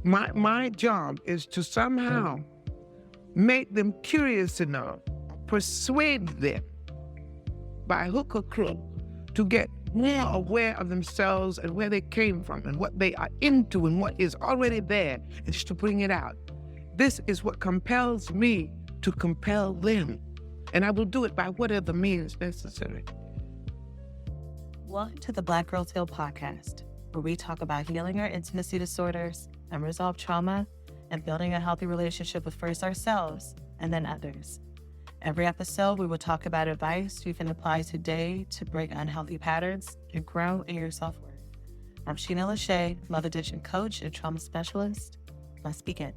My job is to somehow make them curious enough, persuade them by hook or crook to get more aware of themselves and where they came from and what they are into and what is already there, is to bring it out. This is what compels me to compel them, and I will do it by whatever means necessary. Welcome to the Black Girls Heal podcast, where we talk about healing our intimacy disorders, unresolved trauma, and building a healthy relationship with first ourselves and then others. Every episode, we will talk about advice you can apply today to break unhealthy patterns and grow in your self-worth. I'm Sheena Lachey, love addiction coach and trauma specialist. Let's begin.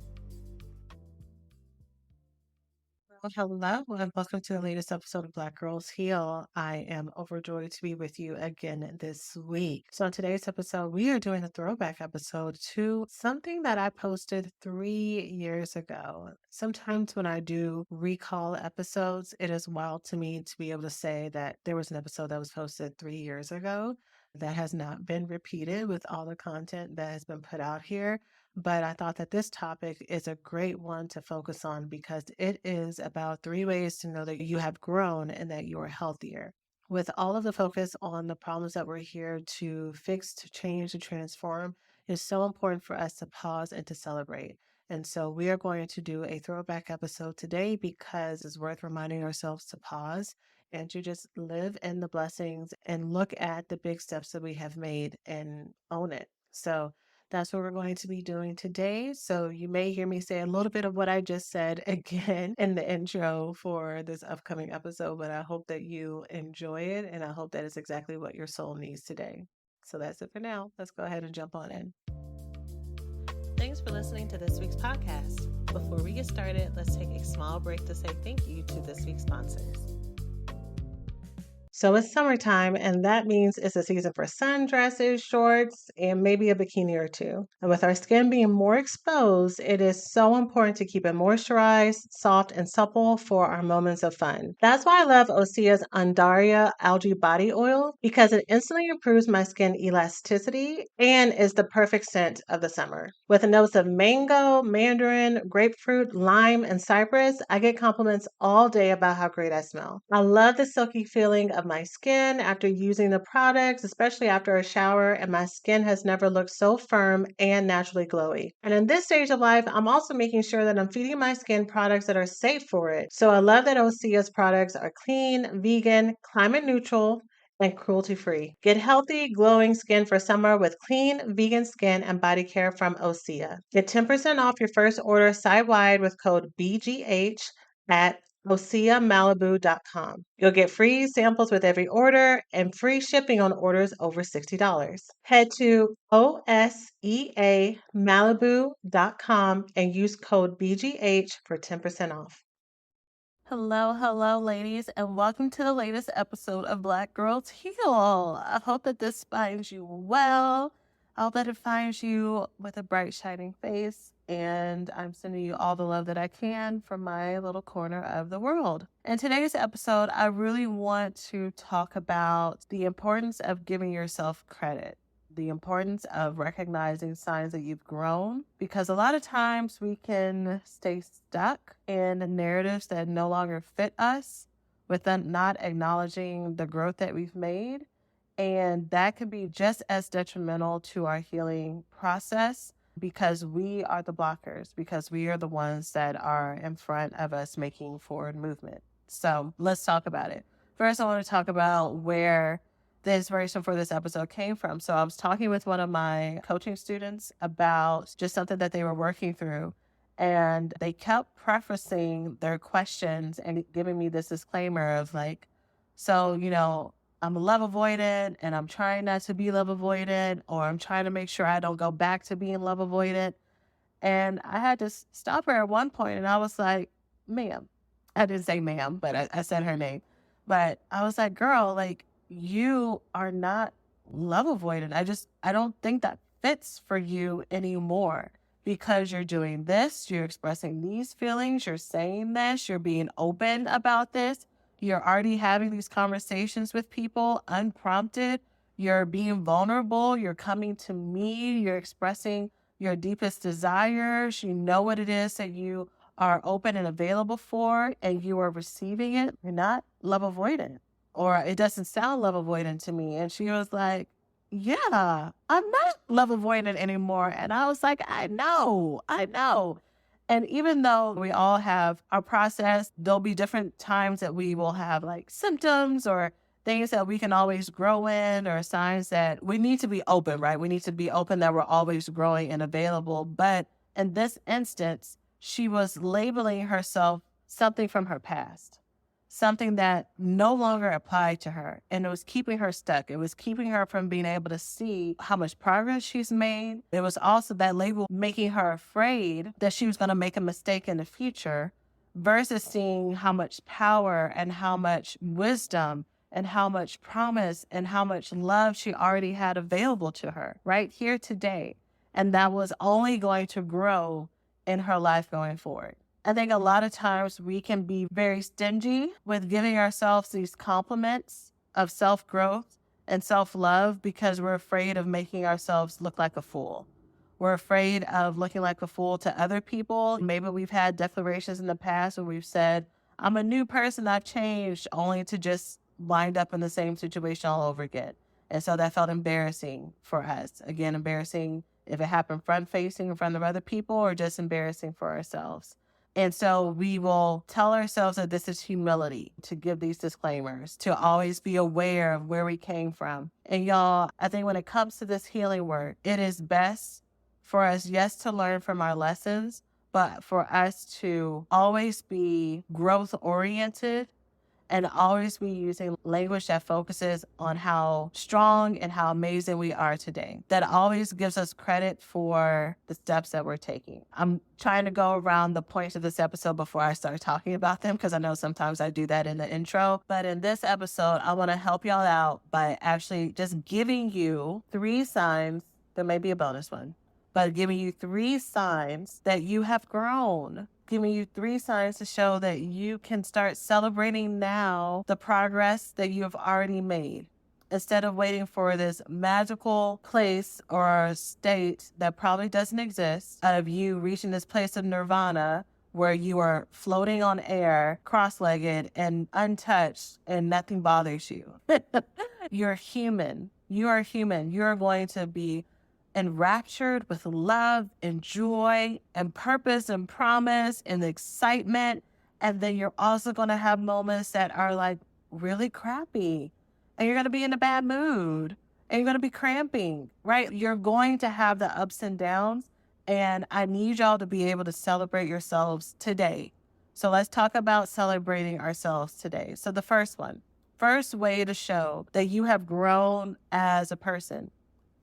Hello, and welcome to the latest episode of Black Girls Heal. I am overjoyed to be with you again this week. So in today's episode, we are doing a throwback episode to something that I posted 3 years ago. Sometimes when I do recall episodes, it is wild to me to be able to say that there was an episode that was posted 3 years ago that has not been repeated with all the content that has been put out here. But I thought that this topic is a great one to focus on because it is about 3 ways to know that you have grown and that you are healthier. With all of the focus on the problems that we're here to fix, to change, to transform, it's so important for us to pause and to celebrate. And so we are going to do a throwback episode today because it's worth reminding ourselves to pause and to just live in the blessings and look at the big steps that we have made and own it. So that's what we're going to be doing today. So you may hear me say a little bit of what I just said again in the intro for this upcoming episode, but I hope that you enjoy it and I hope that it's exactly what your soul needs today. So that's it for now. Let's go ahead and jump on in. Thanks for listening to this week's podcast. Before we get started, let's take a small break to say thank you to this week's sponsors. So it's summertime, and that means it's a season for sundresses, shorts, and maybe a bikini or two. And with our skin being more exposed, it is so important to keep it moisturized, soft, and supple for our moments of fun. That's why I love Osea's Undaria Algae Body Oil, because it instantly improves my skin elasticity and is the perfect scent of the summer. With the notes of mango, mandarin, grapefruit, lime, and cypress, I get compliments all day about how great I smell. I love the silky feeling of my skin after using the products, especially after a shower, and my skin has never looked so firm and naturally glowy. And in this stage of life, I'm also making sure that I'm feeding my skin products that are safe for it. So I love that Osea's products are clean, vegan, climate neutral, and cruelty-free. Get healthy, glowing skin for summer with clean, vegan skin and body care from Osea. Get 10% off your first order site-wide with code BGH at OseaMalibu.com. You'll get free samples with every order and free shipping on orders over $60. Head to OSEAMalibu.com and use code BGH for 10% off. Hello, ladies, and welcome to the latest episode of Black Girls Heal. I hope that this finds you well. I hope that it finds you with a bright, shining face, and I'm sending you all the love that I can from my little corner of the world. In today's episode, I really want to talk about the importance of giving yourself credit. The importance of recognizing signs that you've grown, because a lot of times we can stay stuck in narratives that no longer fit us with not acknowledging the growth that we've made. And that can be just as detrimental to our healing process because we are the blockers, because we are the ones that are in front of us making forward movement. So let's talk about it. First, I want to talk about where the inspiration for this episode came from. So I was talking with one of my coaching students about just something that they were working through. And they kept prefacing their questions and giving me this disclaimer of like, so, I'm love avoidant and I'm trying not to be love avoidant, or I'm trying to make sure I don't go back to being love avoidant. And I had to stop her at one point and I was like, ma'am, I didn't say ma'am, but I said her name. But I was like, girl, like, you are not love avoidant. I don't think that fits for you anymore because you're doing this, you're expressing these feelings, you're saying this, you're being open about this, you're already having these conversations with people unprompted, you're being vulnerable, you're coming to me, you're expressing your deepest desires. You know what it is that you are open and available for, and you are receiving it. You're not love avoidant, or it doesn't sound love avoidant to me. And she was like, yeah, I'm not love avoidant anymore. And I was like, I know. And even though we all have our process, there'll be different times that we will have like symptoms or things that we can always grow in, or signs that we need to be open, right? We need to be open that we're always growing and available. But in this instance, she was labeling herself something from her past, something that no longer applied to her. And it was keeping her stuck. It was keeping her from being able to see how much progress she's made. It was also that label making her afraid that she was going to make a mistake in the future, versus seeing how much power and how much wisdom and how much promise and how much love she already had available to her right here today. And that was only going to grow in her life going forward. I think a lot of times we can be very stingy with giving ourselves these compliments of self-growth and self-love because we're afraid of making ourselves look like a fool. We're afraid of looking like a fool to other people. Maybe we've had declarations in the past where we've said, I'm a new person, I've changed, only to just wind up in the same situation all over again. And so that felt embarrassing for us. Again, embarrassing if it happened front-facing in front of other people, or just embarrassing for ourselves. And so we will tell ourselves that this is humility, to give these disclaimers, to always be aware of where we came from. And y'all, I think when it comes to this healing work, it is best for us, yes, to learn from our lessons, but for us to always be growth oriented and always be using language that focuses on how strong and how amazing we are today. That always gives us credit for the steps that we're taking. I'm trying to go around the points of this episode before I start talking about them, because I know sometimes I do that in the intro. But in this episode, I want to help y'all out by actually just giving you 3 signs. There may be a bonus one, but giving you 3 signs that you have grown, giving you 3 signs to show that you can start celebrating now the progress that you have already made, instead of waiting for this magical place or state that probably doesn't exist, of you reaching this place of nirvana where you are floating on air, cross-legged and untouched, and nothing bothers you. You're human. You are human. You're going to be enraptured with love and joy and purpose and promise and excitement. And then you're also going to have moments that are like really crappy, and you're going to be in a bad mood, and you're going to be cramping, right? You're going to have the ups and downs. And I need y'all to be able to celebrate yourselves today. So let's talk about celebrating ourselves today. So the first way to show that you have grown as a person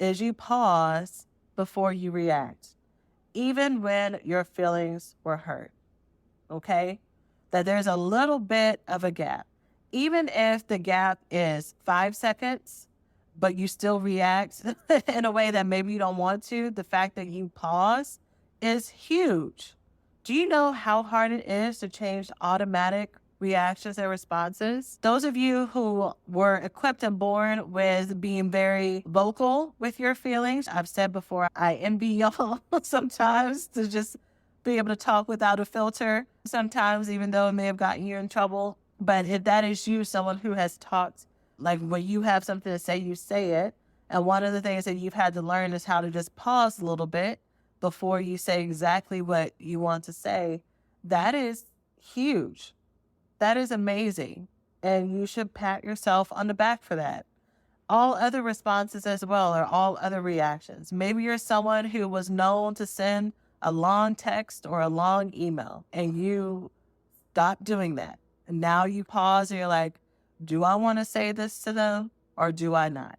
is you pause before you react, even when your feelings were hurt, okay? That there's a little bit of a gap. Even if the gap is 5 seconds, but you still react in a way that maybe you don't want to, the fact that you pause is huge. Do you know how hard it is to change automatic reactions and responses? Those of you who were equipped and born with being very vocal with your feelings, I've said before, I envy y'all sometimes to just be able to talk without a filter, sometimes even though it may have gotten you in trouble. But if that is you, someone who has talked, like when you have something to say, you say it. And one of the things that you've had to learn is how to just pause a little bit before you say exactly what you want to say. That is huge. That is amazing. And you should pat yourself on the back for that. All other responses as well, or all other reactions. Maybe you're someone who was known to send a long text or a long email, and you stop doing that. And now you pause and you're like, do I want to say this to them or do I not?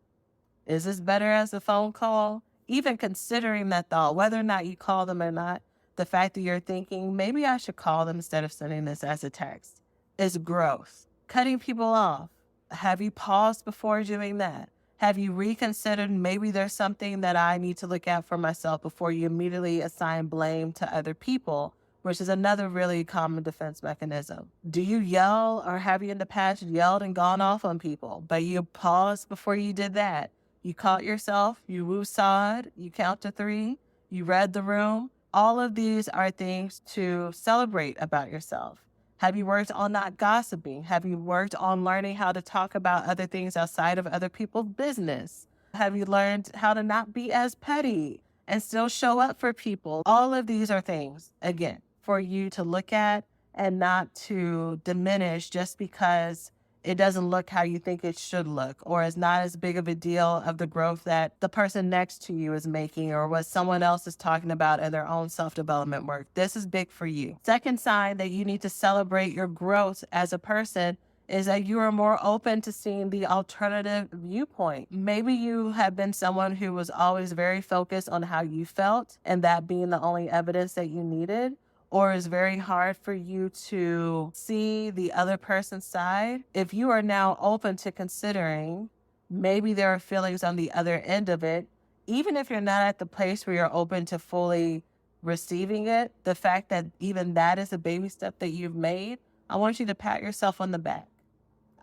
Is this better as a phone call? Even considering that thought, whether or not you call them or not, the fact that you're thinking, maybe I should call them instead of sending this as a text, is growth. Cutting people off. Have you paused before doing that? Have you reconsidered maybe there's something that I need to look at for myself before you immediately assign blame to other people, which is another really common defense mechanism? Do you yell, or have you in the past yelled and gone off on people, but you paused before you did that? You caught yourself, you woosawed, you count to 3, You read the room. All of these are things to celebrate about yourself. Have you worked on not gossiping? Have you worked on learning how to talk about other things outside of other people's business? Have you learned how to not be as petty and still show up for people? All of these are things, again, for you to look at and not to diminish just because it doesn't look how you think it should look, or is not as big of a deal of the growth that the person next to you is making or what someone else is talking about in their own self-development work. This is big for you. Second sign that you need to celebrate your growth as a person is that you are more open to seeing the alternative viewpoint. Maybe you have been someone who was always very focused on how you felt and that being the only evidence that you needed, or is very hard for you to see the other person's side. If you are now open to considering maybe there are feelings on the other end of it, even if you're not at the place where you're open to fully receiving it, the fact that even that is a baby step that you've made, I want you to pat yourself on the back.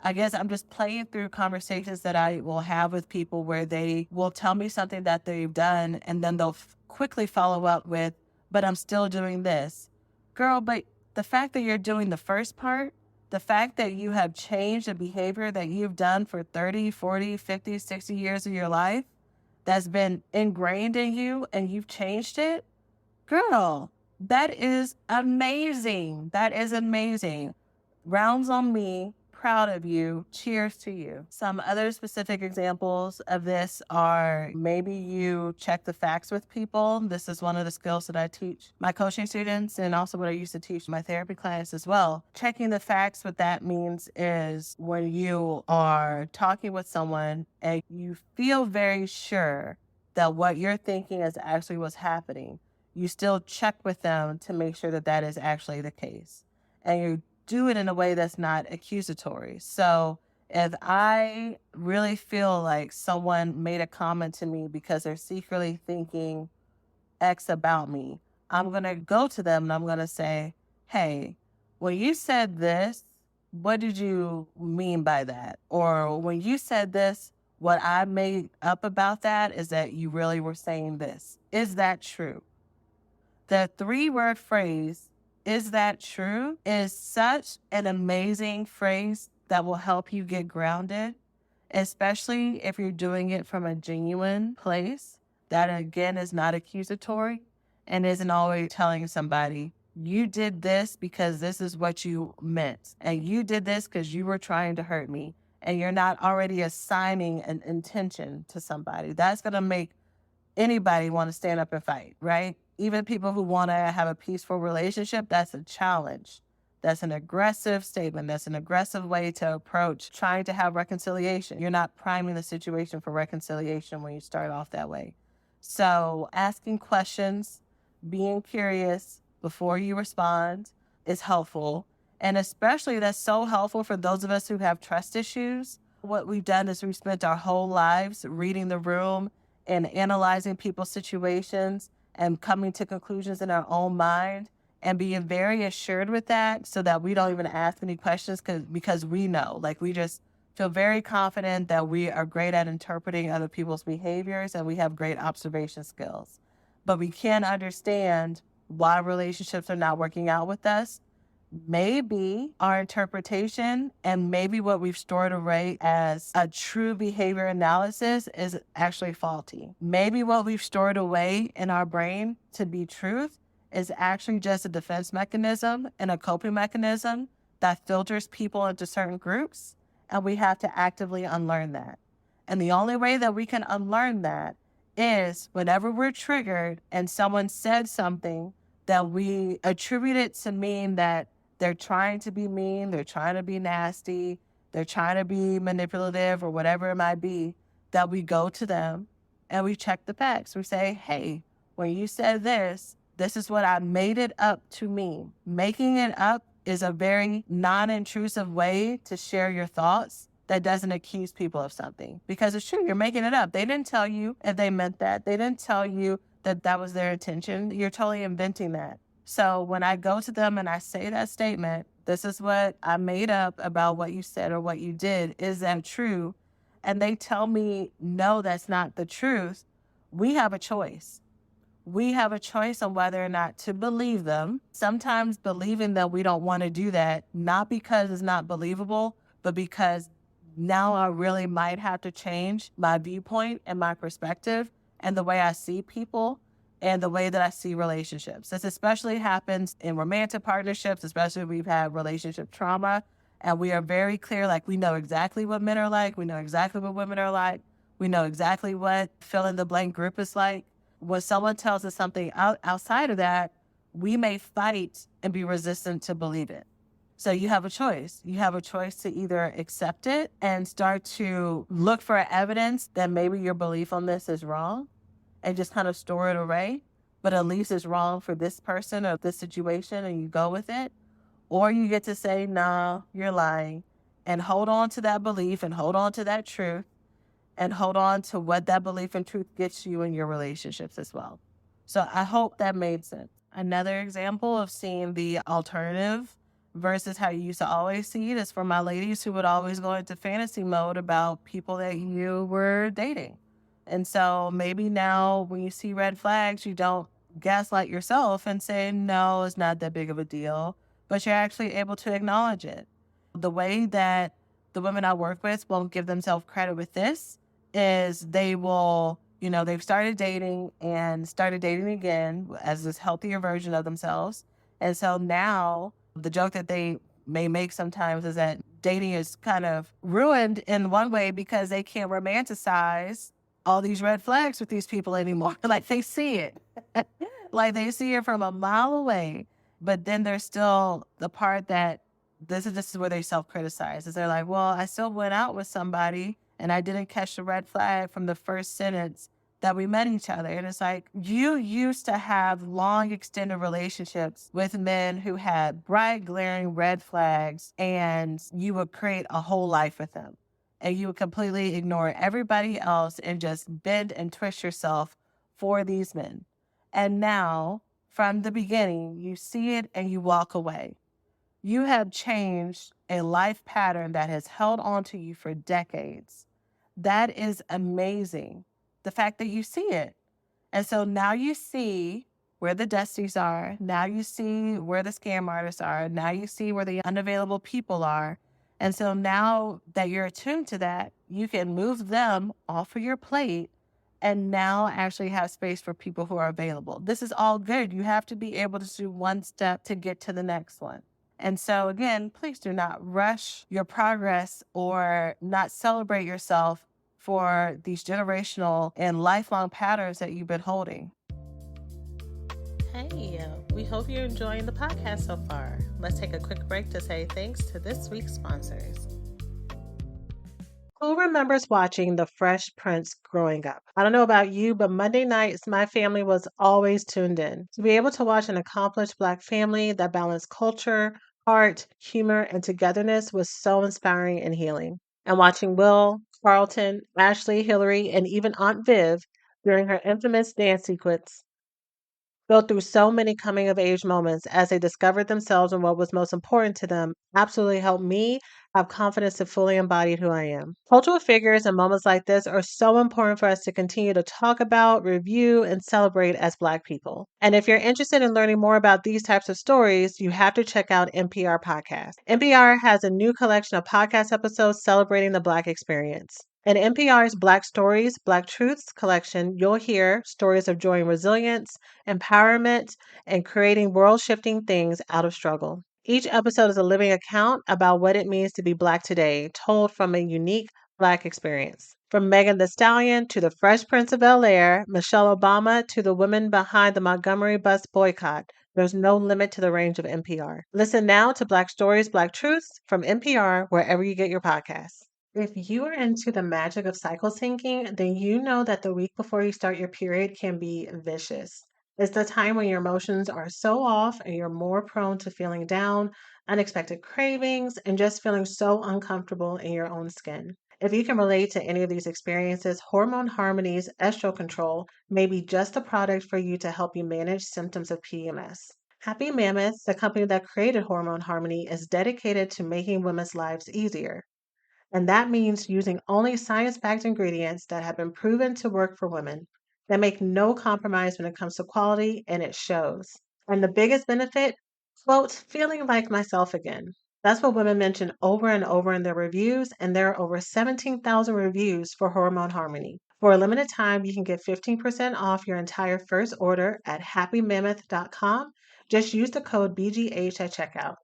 I guess I'm just playing through conversations that I will have with people where they will tell me something that they've done and then they'll quickly follow up with, but I'm still doing this. Girl, but the fact that you're doing the first part, the fact that you have changed a behavior that you've done for 30, 40, 50, 60 years of your life, that's been ingrained in you and you've changed it, girl, that is amazing. That is amazing. Rounds on me. Proud of you. Cheers to you. Some other specific examples of this are maybe you check the facts with people. This is one of the skills that I teach my coaching students and also what I used to teach my therapy clients as well. Checking the facts, what that means is when you are talking with someone and you feel very sure that what you're thinking is actually what's happening, you still check with them to make sure that that is actually the case. And you do it in a way that's not accusatory. So if I really feel like someone made a comment to me because they're secretly thinking X about me, I'm going to go to them and I'm going to say, hey, when you said this, what did you mean by that? Or when you said this, what I made up about that is that you really were saying this. Is that true? The 3-word phrase, is that true, is such an amazing phrase that will help you get grounded, especially if you're doing it from a genuine place that, again, is not accusatory and isn't always telling somebody, you did this because this is what you meant, and you did this because you were trying to hurt me, and you're not already assigning an intention to somebody. That's going to make anybody want to stand up and fight, right? Even people who want to have a peaceful relationship, that's a challenge. That's an aggressive statement. That's an aggressive way to approach trying to have reconciliation. You're not priming the situation for reconciliation when you start off that way. So asking questions, being curious before you respond is helpful. And especially that's so helpful for those of us who have trust issues. What we've done is we've spent our whole lives reading the room and analyzing people's situations and coming to conclusions in our own mind and being very assured with that so that we don't even ask any questions because we know, like we just feel very confident that we are great at interpreting other people's behaviors and we have great observation skills. But we can't understand why relationships are not working out with us. Maybe our interpretation and maybe what we've stored away as a true behavior analysis is actually faulty. Maybe what we've stored away in our brain to be truth is actually just a defense mechanism and a coping mechanism that filters people into certain groups, and we have to actively unlearn that. And the only way that we can unlearn that is whenever we're triggered and someone said something that we attribute it to mean that they're trying to be mean, they're trying to be nasty, they're trying to be manipulative or whatever it might be, that we go to them and we check the facts. We say, hey, when you said this, this is what I made it up to mean. Making it up is a very non-intrusive way to share your thoughts that doesn't accuse people of something. Because it's true, you're making it up. They didn't tell you if they meant that. They didn't tell you that that was their intention. You're totally inventing that. So when I go to them and I say that statement, this is what I made up about what you said or what you did, is that true? And they tell me, no, that's not the truth. We have a choice. we have a choice on whether or not to believe them. Sometimes believing that we don't want to do that, not because it's not believable, but because now I really might have to change my viewpoint and my perspective and the way I see people and the way that I see relationships. This especially happens in romantic partnerships, especially if we've had relationship trauma. And we are very clear, like we know exactly what men are like. We know exactly what women are like. We know exactly what fill in the blank group is like. When someone tells us something outside of that, we may fight and be resistant to believe it. So you have a choice. You have a choice to either accept it and start to look for evidence that maybe your belief on this is wrong and just kind of store it away, but at least it's wrong for this person or this situation and you go with it. Or you get to say, no, you're lying, and hold on to that belief and hold on to that truth and hold on to what that belief and truth gets you in your relationships as well. So I hope that made sense. Another example of seeing the alternative versus how you used to always see it is for my ladies who would always go into fantasy mode about people that you were dating. And so maybe now when you see red flags, you don't gaslight yourself and say, no, it's not that big of a deal, but you're actually able to acknowledge it. The way that the women I work with won't give themselves credit with this is they will, they've started dating and started dating again as this healthier version of themselves. And so now the joke that they may make sometimes is that dating is kind of ruined in one way because they can't romanticize all these red flags with these people anymore. Like they see it, like they see it from a mile away. But then there's still the part that this is where they self-criticize. Is they're like, well, I still went out with somebody and I didn't catch the red flag from the first sentence that we met each other. And it's like, you used to have long extended relationships with men who had bright, glaring red flags, and you would create a whole life with them. And you would completely ignore everybody else and just bend and twist yourself for these men. And now, from the beginning, you see it and you walk away. You have changed a life pattern that has held on to you for decades. That is amazing. The fact that you see it. And so now you see where the dusties are. Now you see where the scam artists are. Now you see where the unavailable people are. And so now that you're attuned to that, you can move them off of your plate and now actually have space for people who are available. This is all good. You have to be able to do one step to get to the next one. And so again, please do not rush your progress or not celebrate yourself for these generational and lifelong patterns that you've been holding. Hey, we hope you're enjoying the podcast so far. Let's take a quick break to say thanks to this week's sponsors. Who remembers watching The Fresh Prince growing up? I don't know about you, but Monday nights, my family was always tuned in. To be able to watch an accomplished Black family that balanced culture, art, humor, and togetherness was so inspiring and healing. And watching Will, Carlton, Ashley, Hillary, and even Aunt Viv during her infamous dance sequence go through so many coming of age moments as they discovered themselves and what was most important to them absolutely helped me have confidence to fully embody who I am. Cultural figures and moments like this are so important for us to continue to talk about, review, and celebrate as Black people. And if you're interested in learning more about these types of stories, you have to check out NPR Podcast. NPR has a new collection of podcast episodes celebrating the Black experience. In NPR's Black Stories, Black Truths collection, you'll hear stories of joy and resilience, empowerment, and creating world shifting things out of struggle. Each episode is a living account about what it means to be Black today, told from a unique Black experience. From Megan Thee Stallion to the Fresh Prince of Bel-Air, Michelle Obama to the women behind the Montgomery bus boycott, there's no limit to the range of NPR. Listen now to Black Stories, Black Truths from NPR wherever you get your podcasts. If you are into the magic of cycle syncing, then you know that the week before you start your period can be vicious. It's the time when your emotions are so off and you're more prone to feeling down, unexpected cravings, and just feeling so uncomfortable in your own skin. If you can relate to any of these experiences, Hormone Harmony's Estro Control may be just the product for you to help you manage symptoms of PMS. Happy Mammoth, the company that created Hormone Harmony, is dedicated to making women's lives easier. And that means using only science backed ingredients that have been proven to work for women. They make no compromise when it comes to quality, and it shows. And the biggest benefit, quote, feeling like myself again. That's what women mention over and over in their reviews, and there are over 17,000 reviews for Hormone Harmony. For a limited time, you can get 15% off your entire first order at happymammoth.com. Just use the code BGH at checkout.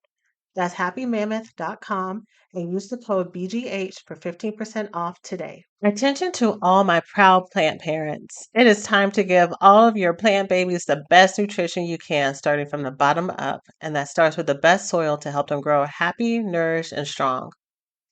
That's happymammoth.com and use the code BGH for 15% off today. Attention to all my proud plant parents. It is time to give all of your plant babies the best nutrition you can, starting from the bottom up, and that starts with the best soil to help them grow happy, nourished, and strong.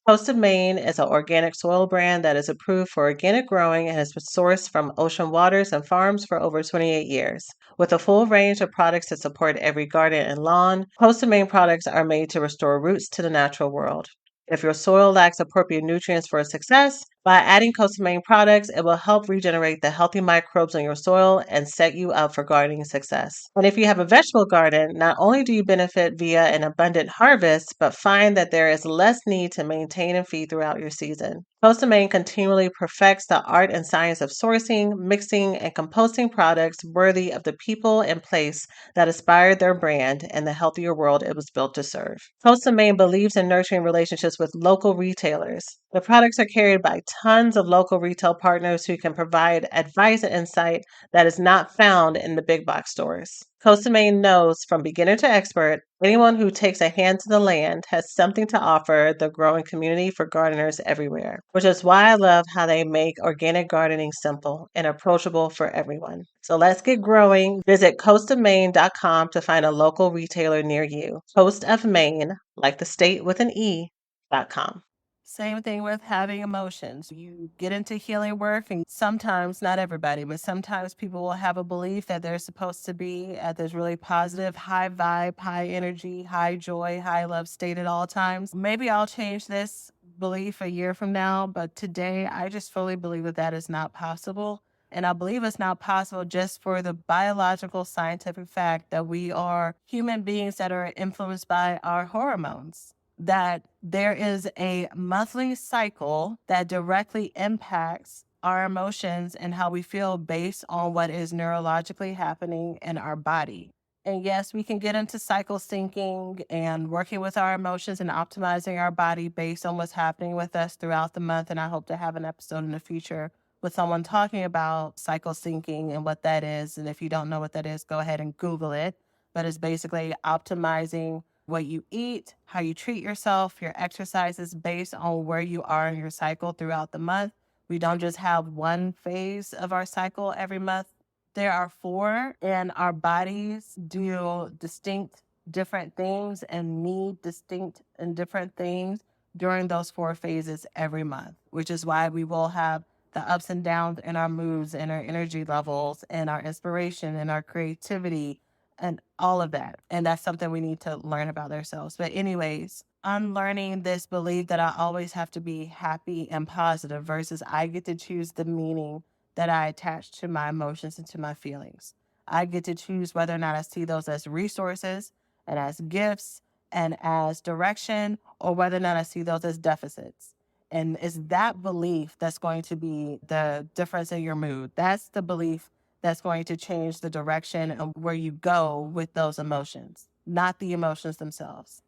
Coast of Maine is an organic soil brand that is approved for organic growing and has been sourced from ocean waters and farms for over 28 years. With a full range of products to support every garden and lawn, Coast of Maine products are made to restore roots to the natural world. If your soil lacks appropriate nutrients for success, by adding Coast of Maine products, it will help regenerate the healthy microbes in your soil and set you up for gardening success. And if you have a vegetable garden, not only do you benefit via an abundant harvest, but find that there is less need to maintain and feed throughout your season. Coast of Maine continually perfects the art and science of sourcing, mixing, and composting products worthy of the people and place that inspired their brand and the healthier world it was built to serve. Coast of Maine believes in nurturing relationships with local retailers. The products are carried by tons of local retail partners who can provide advice and insight that is not found in the big box stores. Coast of Maine knows from beginner to expert, anyone who takes a hand to the land has something to offer the growing community for gardeners everywhere, which is why I love how they make organic gardening simple and approachable for everyone. So let's get growing. Visit coastofmaine.com to find a local retailer near you. Coast of Maine, like the state with an E.com. Same thing with having emotions. You get into healing work, and sometimes, not everybody, but sometimes people will have a belief that they're supposed to be at this really positive, high vibe, high energy, high joy, high love state at all times. Maybe I'll change this belief a year from now, but today I just fully believe that that is not possible. And I believe it's not possible just for the biological scientific fact that we are human beings that are influenced by our hormones, that there is a monthly cycle that directly impacts our emotions and how we feel based on what is neurologically happening in our body. And yes, we can get into cycle syncing and working with our emotions and optimizing our body based on what's happening with us throughout the month. And I hope to have an episode in the future with someone talking about cycle syncing and what that is. And if you don't know what that is, go ahead and Google it. But it's basically optimizing what you eat, how you treat yourself, your exercises based on where you are in your cycle throughout the month. We don't just have one phase of our cycle every month. There are 4, and our bodies do distinct different things and need distinct and different things during those 4 phases every month, which is why we will have the ups and downs in our moods and our energy levels and our inspiration and our creativity and all of that. And that's something we need to learn about ourselves. But anyways, unlearning this belief that I always have to be happy and positive versus I get to choose the meaning that I attach to my emotions and to my feelings. I get to choose whether or not I see those as resources and as gifts and as direction, or whether or not I see those as deficits. And it's that belief that's going to be the difference in your mood. That's the belief that's going to change the direction of where you go with those emotions, not the emotions themselves.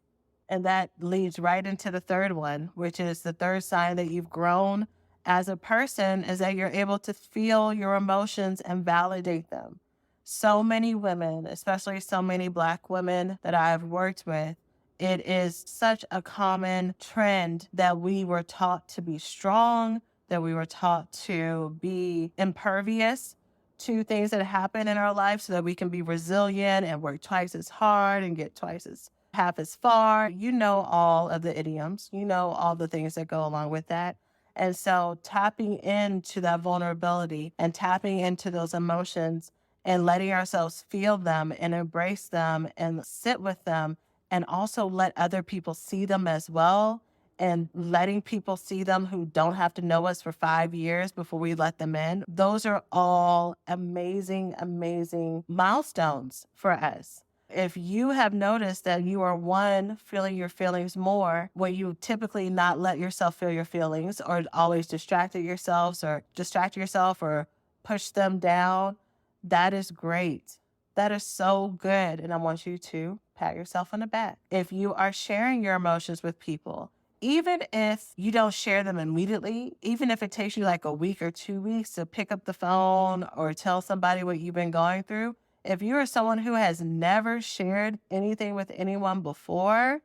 And that leads right into the third one, which is the third sign that you've grown as a person, is that you're able to feel your emotions and validate them. So many women, especially so many Black women that I've worked with, it is such a common trend that we were taught to be strong, that we were taught to be impervious to things that happen in our life so that we can be resilient and work twice as hard and get twice as half as far. You know all of the idioms, you know all the things that go along with that. And so tapping into that vulnerability and tapping into those emotions and letting ourselves feel them and embrace them and sit with them and also let other people see them as well, and letting people see them who don't have to know us for 5 years before we let them in. Those are all amazing, amazing milestones for us. If you have noticed that you are feeling your feelings more when you typically not let yourself feel your feelings, or always distract yourself or push them down, that is great. That is so good. And I want you to pat yourself on the back. If you are sharing your emotions with people, even if you don't share them immediately, even if it takes you like a week or 2 weeks to pick up the phone or tell somebody what you've been going through, if you are someone who has never shared anything with anyone before,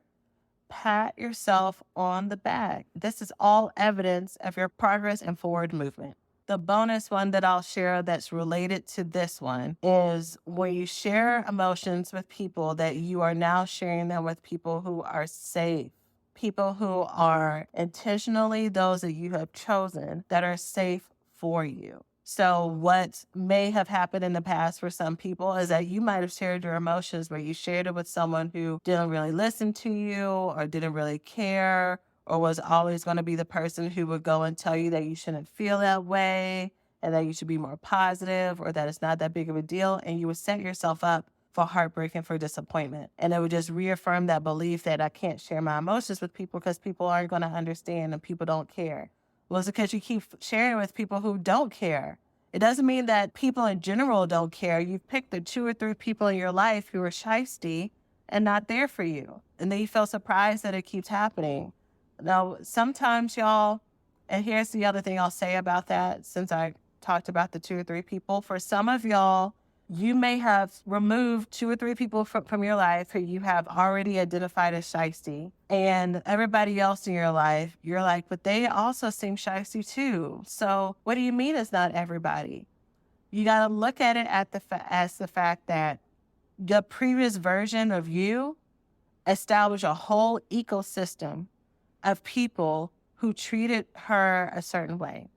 pat yourself on the back. This is all evidence of your progress and forward movement. The bonus one that I'll share that's related to this one is when you share emotions with people, that you are now sharing them with people who are safe, people who are intentionally those that you have chosen that are safe for you. So what may have happened in the past for some people is that you might have shared your emotions where you shared it with someone who didn't really listen to you or didn't really care, or was always going to be the person who would go and tell you that you shouldn't feel that way and that you should be more positive, or that it's not that big of a deal. And you would set yourself up for heartbreak and for disappointment. And it would just reaffirm that belief that I can't share my emotions with people because people aren't going to understand and people don't care. Well, it's because you keep sharing with people who don't care. It doesn't mean that people in general don't care. You've picked the 2 or 3 people in your life who are shysty and not there for you. And then you feel surprised that it keeps happening. Now, sometimes y'all, and here's the other thing I'll say about that, since I talked about the 2 or 3 people, for some of y'all, you may have removed 2 or 3 people from your life who you have already identified as shysty, and everybody else in your life, you're like, but they also seem shysty too. So what do you mean it's not everybody? You got to look at it as the fact that the previous version of you established a whole ecosystem of people who treated her a certain way.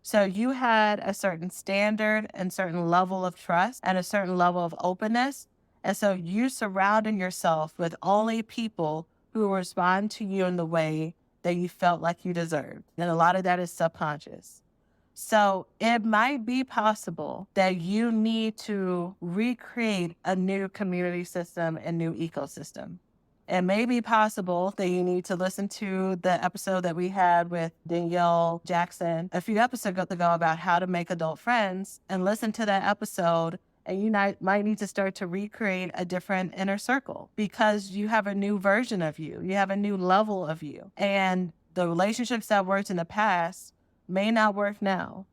So you had a certain standard and certain level of trust and a certain level of openness. And so you surrounded yourself with only people who respond to you in the way that you felt like you deserved. And a lot of that is subconscious. So it might be possible that you need to recreate a new community system and new ecosystem. It may be possible that you need to listen to the episode that we had with Danielle Jackson a few episodes ago about how to make adult friends, and listen to that episode, and you might need to start to recreate a different inner circle because you have a new version of you. You have a new level of you. And the relationships that worked in the past may not work now.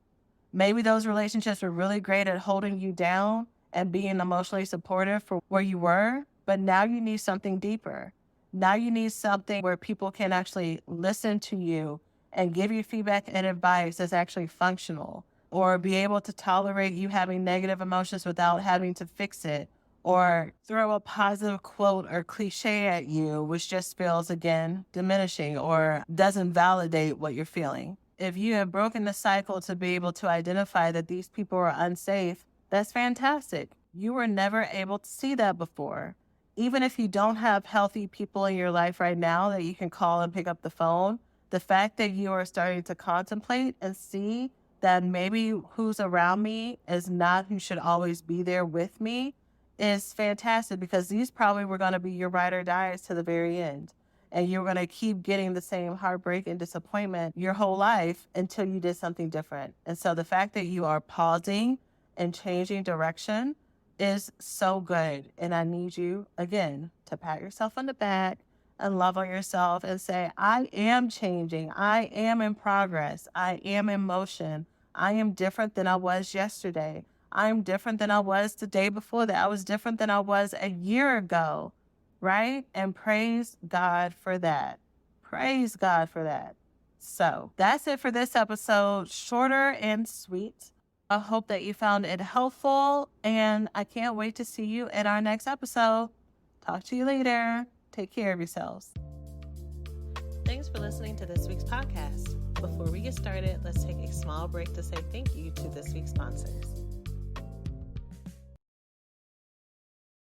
Maybe those relationships were really great at holding you down and being emotionally supportive for where you were, but now you need something deeper. Now you need something where people can actually listen to you and give you feedback and advice that's actually functional, or be able to tolerate you having negative emotions without having to fix it, or throw a positive quote or cliche at you, which just feels, again, diminishing or doesn't validate what you're feeling. If you have broken the cycle to be able to identify that these people are unsafe, that's fantastic. You were never able to see that before. Even if you don't have healthy people in your life right now that you can call and pick up the phone, the fact that you are starting to contemplate and see that maybe who's around me is not who should always be there with me is fantastic, because these probably were going to be your ride or dies to the very end. And you're going to keep getting the same heartbreak and disappointment your whole life until you did something different. And so the fact that you are pausing and changing direction is so good. And I need you, again, to pat yourself on the back and love on yourself and say, I am changing. I am in progress. I am in motion. I am different than I was yesterday. I am different than I was the day before that. I was different than I was a year ago, right? And praise God for that. Praise God for that. So that's it for this episode. Shorter and sweet. I hope that you found it helpful, and I can't wait to see you in our next episode. Talk to you later. Take care of yourselves. Thanks for listening to this week's podcast. Before we get started, let's take a small break to say thank you to this week's sponsors.